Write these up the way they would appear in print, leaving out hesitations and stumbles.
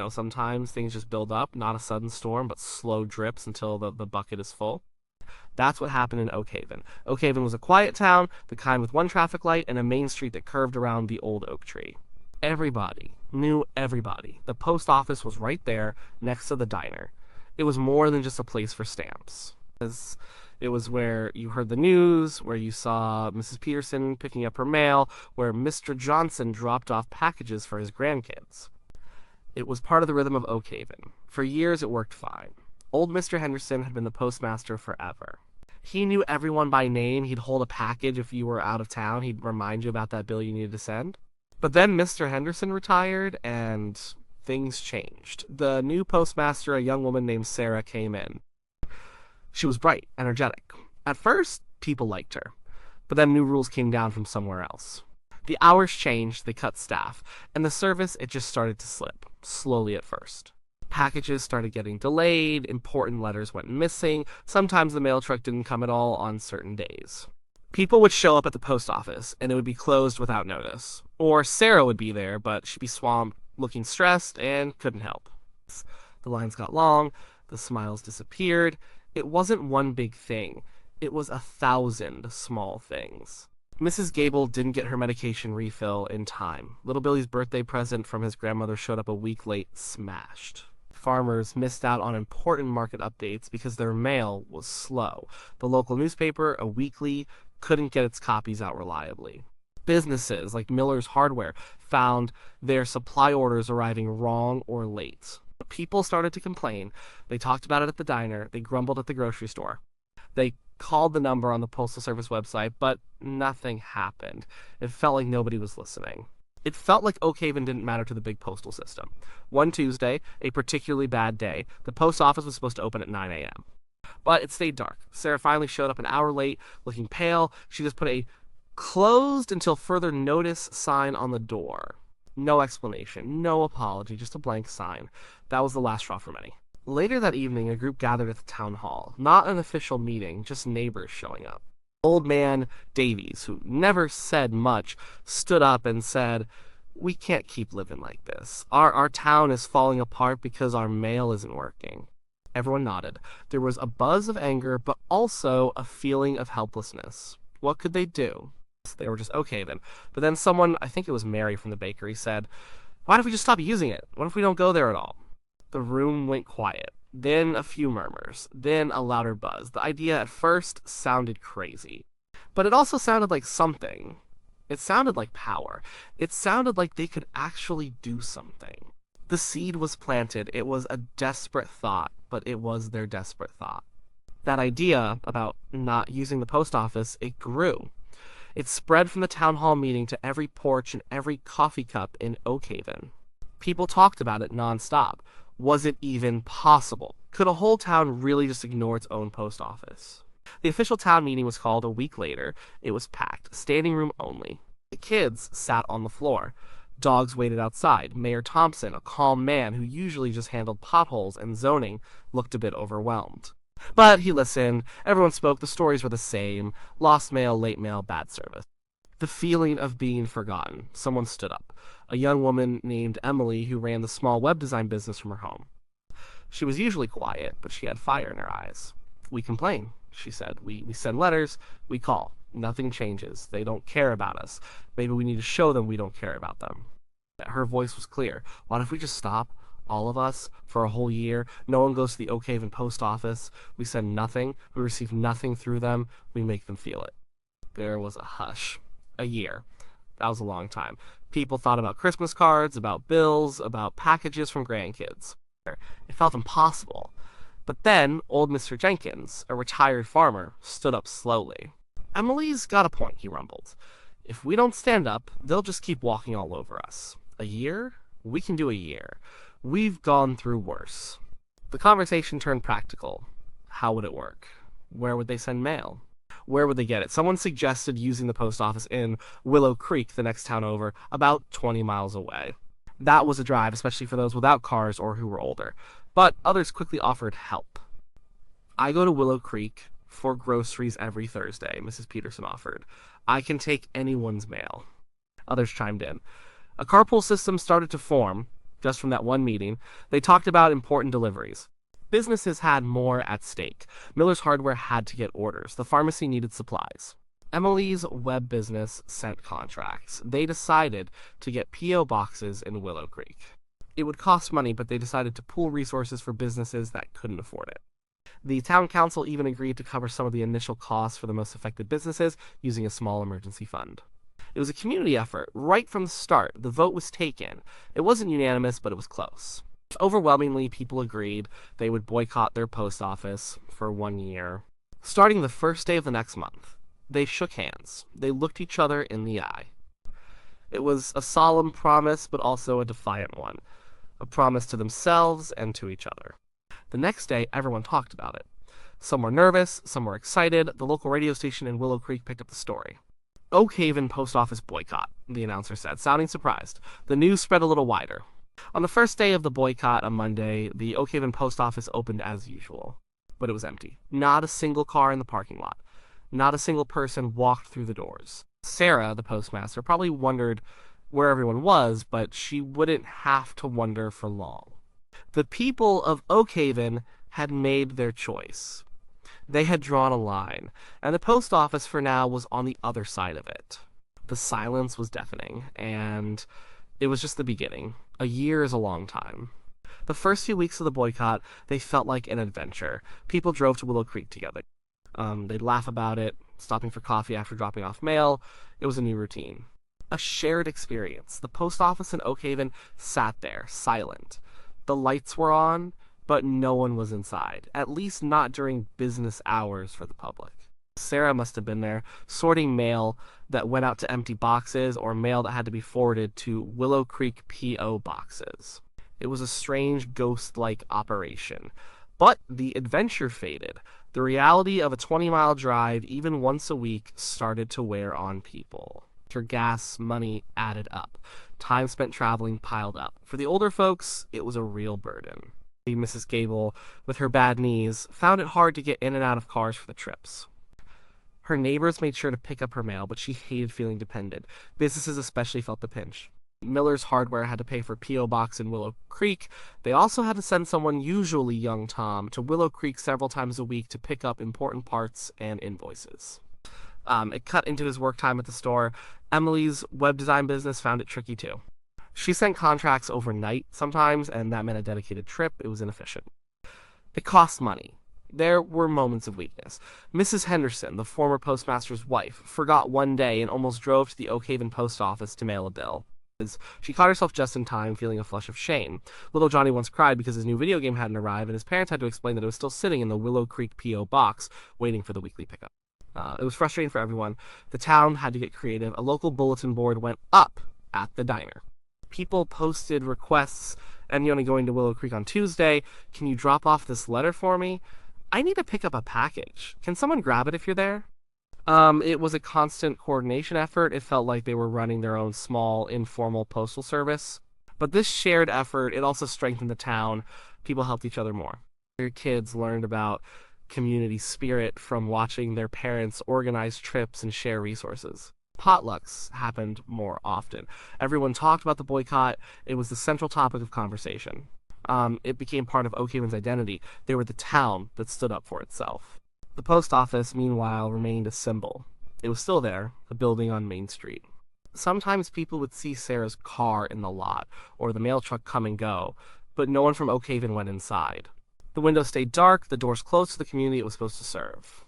Sometimes things just build up, not a sudden storm, but slow drips until the bucket is full. That's what happened in Oakhaven. Oakhaven was a quiet town, the kind with one traffic light and a main street that curved around the old oak tree. Everybody knew everybody. The post office was right there, next to the diner. It was more than just a place for stamps. It was where you heard the news, where you saw Mrs. Peterson picking up her mail, where Mr. Johnson dropped off packages for his grandkids. It was part of the rhythm of Oakhaven. For years, it worked fine. Old Mr. Henderson had been the postmaster forever. He knew everyone by name. He'd hold a package if you were out of town. He'd remind you about that bill you needed to send. But then Mr. Henderson retired, and things changed. The new postmaster, a young woman named Sarah, came in. She was bright, energetic. At first, people liked her. But then new rules came down from somewhere else. The hours changed, they cut staff, and the service, it just started to slip, slowly at first. Packages started getting delayed, important letters went missing, sometimes the mail truck didn't come at all on certain days. People would show up at the post office, and it would be closed without notice. Or Sarah would be there, but she'd be swamped, looking stressed, and couldn't help. The lines got long, the smiles disappeared. It wasn't one big thing. It was 1,000 small things. Mrs. Gable didn't get her medication refill in time. Little Billy's birthday present from his grandmother showed up a week late, smashed. Farmers missed out on important market updates because their mail was slow. The local newspaper, a weekly, couldn't get its copies out reliably. Businesses like Miller's Hardware found their supply orders arriving wrong or late. People started to complain. They talked about it at the diner. They grumbled at the grocery store. They called the number on the Postal Service website, but nothing happened. It felt like nobody was listening. It felt like Oakhaven didn't matter to the big postal system. One Tuesday, a particularly bad day, the post office was supposed to open at 9 a.m. But it stayed dark. Sarah finally showed up an hour late, looking pale. She just put a closed until further notice sign on the door. No explanation, no apology, just a blank sign. That was the last straw for many. Later that evening, a group gathered at the town hall. Not an official meeting, just neighbors showing up. Old man Davies, who never said much, stood up and said, "We can't keep living like this. Our town is falling apart because our mail isn't working." Everyone nodded. There was a buzz of anger, but also a feeling of helplessness. What could they do? They were just okay then. But then someone, I think it was Mary from the bakery, said, "Why don't we just stop using it? What if we don't go there at all?" The room went quiet. Then a few murmurs. Then a louder buzz. The idea at first sounded crazy. But it also sounded like something. It sounded like power. It sounded like they could actually do something. The seed was planted. It was a desperate thought, but it was their desperate thought. That idea about not using the post office, it grew. It spread from the town hall meeting to every porch and every coffee cup in Oakhaven. People talked about it nonstop. Was it even possible? Could a whole town really just ignore its own post office? The official town meeting was called a week later. It was packed, standing room only. The kids sat on the floor. Dogs waited outside. Mayor Thompson, a calm man who usually just handled potholes and zoning, looked a bit overwhelmed. But he listened. Everyone spoke. The stories were the same. Lost mail, late mail, bad service. The feeling of being forgotten. Someone stood up. A young woman named Emily who ran the small web design business from her home. She was usually quiet, but she had fire in her eyes. "We complain," she said. We send letters. We call. Nothing changes. They don't care about us. Maybe we need to show them we don't care about them." Her voice was clear. "What if we just stop? All of us, for a whole year. No one goes to the Oakhaven post office. We send nothing. We receive nothing through them. We make them feel it." There was a hush. A year. That was a long time. People thought about Christmas cards, about bills, about packages from grandkids. It felt impossible. But then, old Mr. Jenkins, a retired farmer, stood up slowly. "Emily's got a point," he rumbled. "If we don't stand up, they'll just keep walking all over us. A year? We can do a year. We've gone through worse." The conversation turned practical. How would it work? Where would they send mail? Where would they get it? Someone suggested using the post office in Willow Creek, the next town over, about 20 miles away. That was a drive, especially for those without cars or who were older. But others quickly offered help. "I go to Willow Creek for groceries every Thursday," Mrs. Peterson offered. "I can take anyone's mail." Others chimed in. A carpool system started to form. just from that one meeting. They talked about important deliveries. Businesses had more at stake. Miller's Hardware had to get orders. The pharmacy needed supplies. Emily's web business sent contracts. They decided to get P.O. boxes in Willow Creek. It would cost money, but they decided to pool resources for businesses that couldn't afford it. The town council even agreed to cover some of the initial costs for the most affected businesses using a small emergency fund. It was a community effort. Right from the start, the vote was taken. It wasn't unanimous, but it was close. Overwhelmingly, people agreed they would boycott their post office for 1 year. Starting the first day of the next month, they shook hands. They looked each other in the eye. It was a solemn promise, but also a defiant one. A promise to themselves and to each other. The next day, everyone talked about it. Some were nervous, some were excited. The local radio station in Willow Creek picked up the story. Oakhaven post office boycott, the announcer said, sounding surprised. The news spread a little wider. On the first day of the boycott, on Monday, the Oakhaven post office opened as usual. But it was empty. Not a single car in the parking lot. Not a single person walked through the doors. Sarah, the postmaster, probably wondered where everyone was, but she wouldn't have to wonder for long. The people of Oakhaven had made their choice. They had drawn a line, and the post office for now was on the other side of it. The silence was deafening, and it was just the beginning. A year is a long time. The first few weeks of the boycott, they felt like an adventure. People drove to Willow Creek together. They'd laugh about it, stopping for coffee after dropping off mail. It was a new routine. A shared experience. The post office in Oakhaven sat there, silent. The lights were on, but no one was inside, at least not during business hours for the public. Sarah must have been there, sorting mail that went out to empty boxes or mail that had to be forwarded to Willow Creek P.O. boxes. It was a strange, ghost-like operation. But the adventure faded. The reality of a 20-mile drive, even once a week, started to wear on people. Her gas money added up. Time spent traveling piled up. For the older folks, it was a real burden. Mrs. Gable, with her bad knees, found it hard to get in and out of cars for the trips. Her neighbors made sure to pick up her mail, but she hated feeling dependent. Businesses especially felt the pinch. Miller's Hardware had to pay for P.O. Box in Willow Creek. They also had to send someone, usually young Tom, to Willow Creek several times a week to pick up important parts and invoices. It cut into his work time at the store. Emily's web design business found it tricky too. She sent contracts overnight sometimes, and that meant a dedicated trip. It was inefficient. It cost money. There were moments of weakness. Mrs. Henderson, the former postmaster's wife, forgot one day and almost drove to the Oakhaven post office to mail a bill. She caught herself just in time, feeling a flush of shame. Little Johnny once cried because his new video game hadn't arrived, and his parents had to explain that it was still sitting in the Willow Creek P.O. box, waiting for the weekly pickup. It was frustrating for everyone. The town had to get creative. A local bulletin board went up at the diner. People posted requests, and you're only going to Willow Creek on Tuesday. Can you drop off this letter for me? I need to pick up a package. Can someone grab it if you're there? It was a constant coordination effort. It felt like they were running their own small, informal postal service. But this shared effort, it also strengthened the town. People helped each other more. Their kids learned about community spirit from watching their parents organize trips and share resources. Potlucks happened more often. Everyone talked about the boycott. It was the central topic of conversation. It became part of Oakhaven's identity. They were the town that stood up for itself. The post office, meanwhile, remained a symbol. It was still there, a building on Main Street. Sometimes people would see Sarah's car in the lot, or the mail truck come and go, but no one from Oakhaven went inside. The windows stayed dark, the doors closed to the community it was supposed to serve.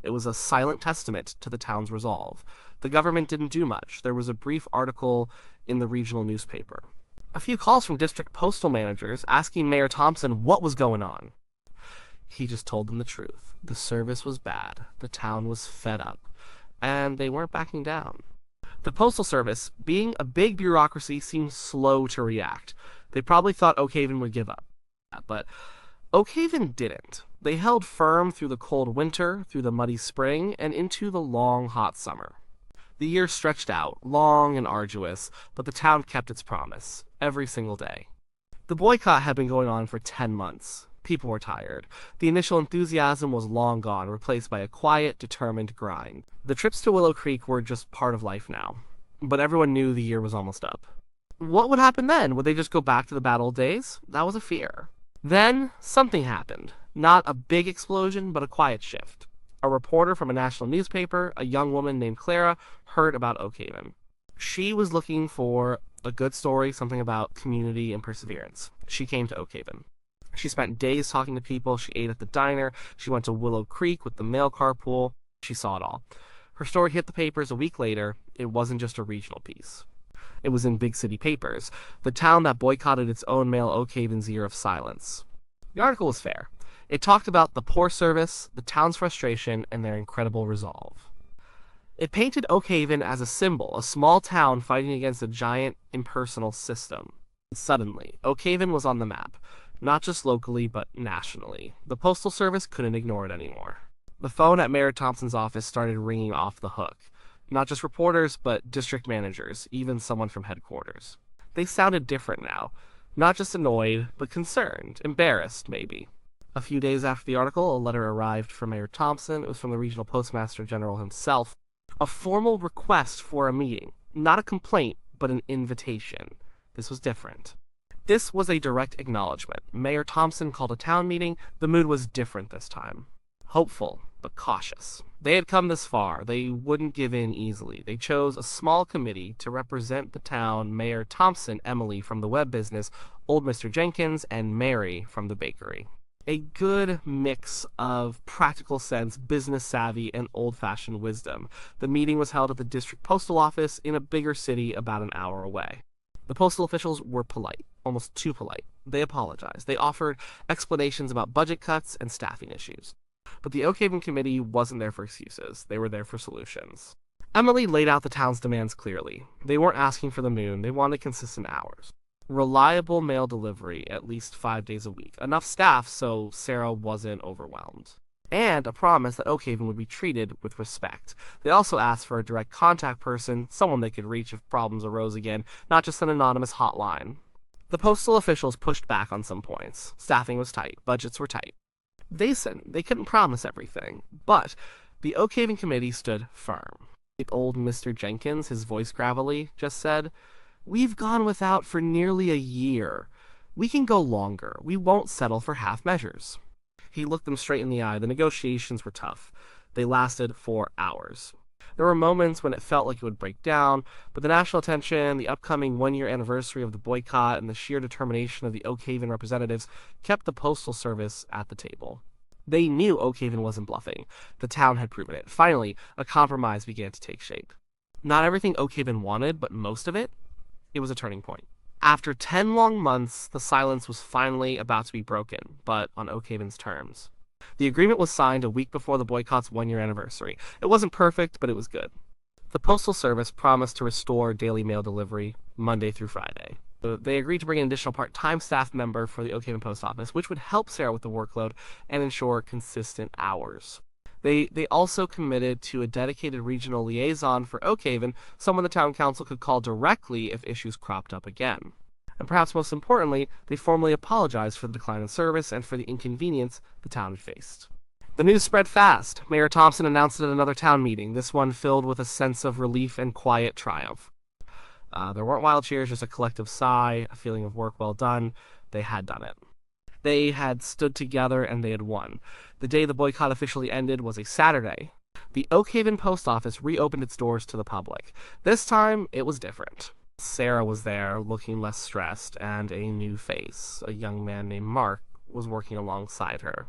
It was a silent testament to the town's resolve. The government didn't do much. There was a brief article in the regional newspaper. A few calls from district postal managers asking Mayor Thompson what was going on. He just told them the truth. The service was bad. The town was fed up. And they weren't backing down. The Postal Service, being a big bureaucracy, seemed slow to react. They probably thought Oakhaven would give up. But Oakhaven didn't. They held firm through the cold winter, through the muddy spring, and into the long, hot summer. The year stretched out, long and arduous, but the town kept its promise, every single day. The boycott had been going on for 10 months. People were tired. The initial enthusiasm was long gone, replaced by a quiet, determined grind. The trips to Willow Creek were just part of life now, but everyone knew the year was almost up. What would happen then? Would they just go back to the bad old days? That was a fear. Then, something happened. Not a big explosion, but a quiet shift. A reporter from a national newspaper, a young woman named Clara, heard about Oakhaven. She was looking for a good story, something about community and perseverance. She came to Oakhaven. She spent days talking to people. She ate at the diner. She went to Willow Creek with the mail carpool. She saw it all. Her story hit the papers a week later. It wasn't just a regional piece. It was in big city papers, the town that boycotted its own mail, Oakhaven's year of silence. The article was fair. It talked about the poor service, the town's frustration, and their incredible resolve. It painted Oakhaven as a symbol, a small town fighting against a giant, impersonal system. Suddenly, Oakhaven was on the map, not just locally, but nationally. The Postal Service couldn't ignore it anymore. The phone at Mayor Thompson's office started ringing off the hook. Not just reporters, but district managers, even someone from headquarters. They sounded different now. Not just annoyed, but concerned, embarrassed, maybe. A few days after the article, a letter arrived from Mayor Thompson. It was from the regional postmaster general himself. A formal request for a meeting. Not a complaint, but an invitation. This was different. This was a direct acknowledgement. Mayor Thompson called a town meeting. The mood was different this time. Hopeful, but cautious. They had come this far. They wouldn't give in easily. They chose a small committee to represent the town: Mayor Thompson, Emily from the web business, old Mr. Jenkins, and Mary from the bakery. A good mix of practical sense, business savvy, and old-fashioned wisdom. The meeting was held at the district postal office in a bigger city about an hour away. The postal officials were polite, almost too polite. They apologized. They offered explanations about budget cuts and staffing issues. But the Oakhaven committee wasn't there for excuses. They were there for solutions. Emily laid out the town's demands clearly. They weren't asking for the moon. They wanted consistent hours. Reliable mail delivery at least 5 days a week. Enough staff so Sarah wasn't overwhelmed. And a promise that Oakhaven would be treated with respect. They also asked for a direct contact person, someone they could reach if problems arose again, not just an anonymous hotline. The postal officials pushed back on some points. Staffing was tight. Budgets were tight. They said they couldn't promise everything, but the Oakhaven committee stood firm. Old Mr. Jenkins, his voice gravelly, just said, "We've gone without for nearly a year. We can go longer. We won't settle for half measures." He looked them straight in the eye. The negotiations were tough. They lasted 4 hours. There were moments when it felt like it would break down, but the national attention, the upcoming one-year anniversary of the boycott, and the sheer determination of the Oakhaven representatives kept the Postal Service at the table. They knew Oakhaven wasn't bluffing. The town had proven it. Finally, a compromise began to take shape. Not everything Oakhaven wanted, but most of it. It was a turning point. After 10 long months, the silence was finally about to be broken, but on Oakhaven's terms. The agreement was signed a week before the boycott's one-year anniversary. It wasn't perfect, but it was good. The Postal Service promised to restore daily mail delivery Monday through Friday. They agreed to bring an additional part-time staff member for the Oakhaven Post Office, which would help Sarah with the workload and ensure consistent hours. They also committed to a dedicated regional liaison for Oakhaven, someone the town council could call directly if issues cropped up again. And perhaps most importantly, they formally apologized for the decline in service and for the inconvenience the town had faced. The news spread fast. Mayor Thompson announced it at another town meeting, this one filled with a sense of relief and quiet triumph. There weren't wild cheers, just a collective sigh, a feeling of work well done. They had done it. They had stood together and they had won. The day the boycott officially ended was a Saturday. The Oakhaven post office reopened its doors to the public. This time, it was different. Sarah was there, looking less stressed, and a new face, a young man named Mark, was working alongside her.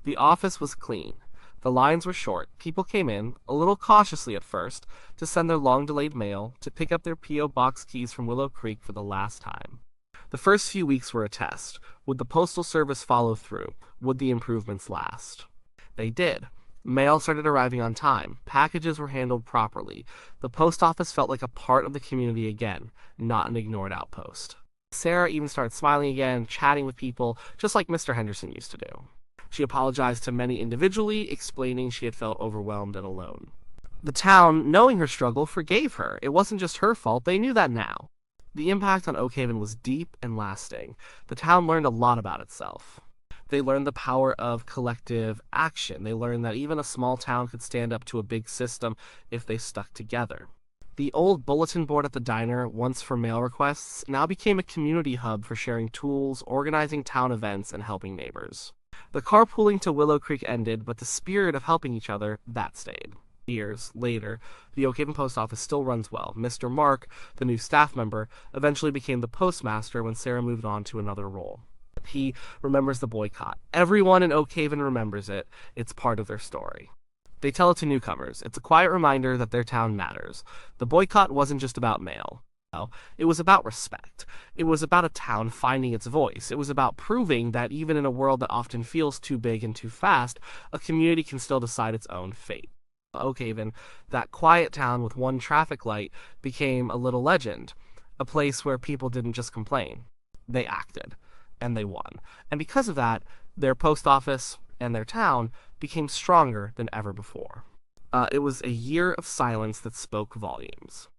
The office was clean. The lines were short. People came in, a little cautiously at first, to send their long-delayed mail, to pick up their P.O. box keys from Willow Creek for the last time. The first few weeks were a test. Would the Postal Service follow through? Would the improvements last? They did. Mail started arriving on time. Packages were handled properly. The post office felt like a part of the community again, not an ignored outpost. Sarah even started smiling again, chatting with people, just like Mr. Henderson used to do. She apologized to many individually, explaining she had felt overwhelmed and alone. The town, knowing her struggle, forgave her. It wasn't just her fault. They knew that now. The impact on Oakhaven was deep and lasting. The town learned a lot about itself. They learned the power of collective action. They learned that even a small town could stand up to a big system if they stuck together. The old bulletin board at the diner, once for mail requests, now became a community hub for sharing tools, organizing town events, and helping neighbors. The carpooling to Willow Creek ended, but the spirit of helping each other, that stayed. Years later, the Oakhaven post office still runs well. Mr. Mark, the new staff member, eventually became the postmaster when Sarah moved on to another role. He remembers the boycott. Everyone in Oakhaven remembers it. It's part of their story. They tell it to newcomers. It's a quiet reminder that their town matters. The boycott wasn't just about mail. No, it was about respect. It was about a town finding its voice. It was about proving that even in a world that often feels too big and too fast, a community can still decide its own fate. Oakhaven, that quiet town with one traffic light, became a little legend, a place where people didn't just complain. They acted, and they won. And because of that, their post office and their town became stronger than ever before. It was a year of silence that spoke volumes.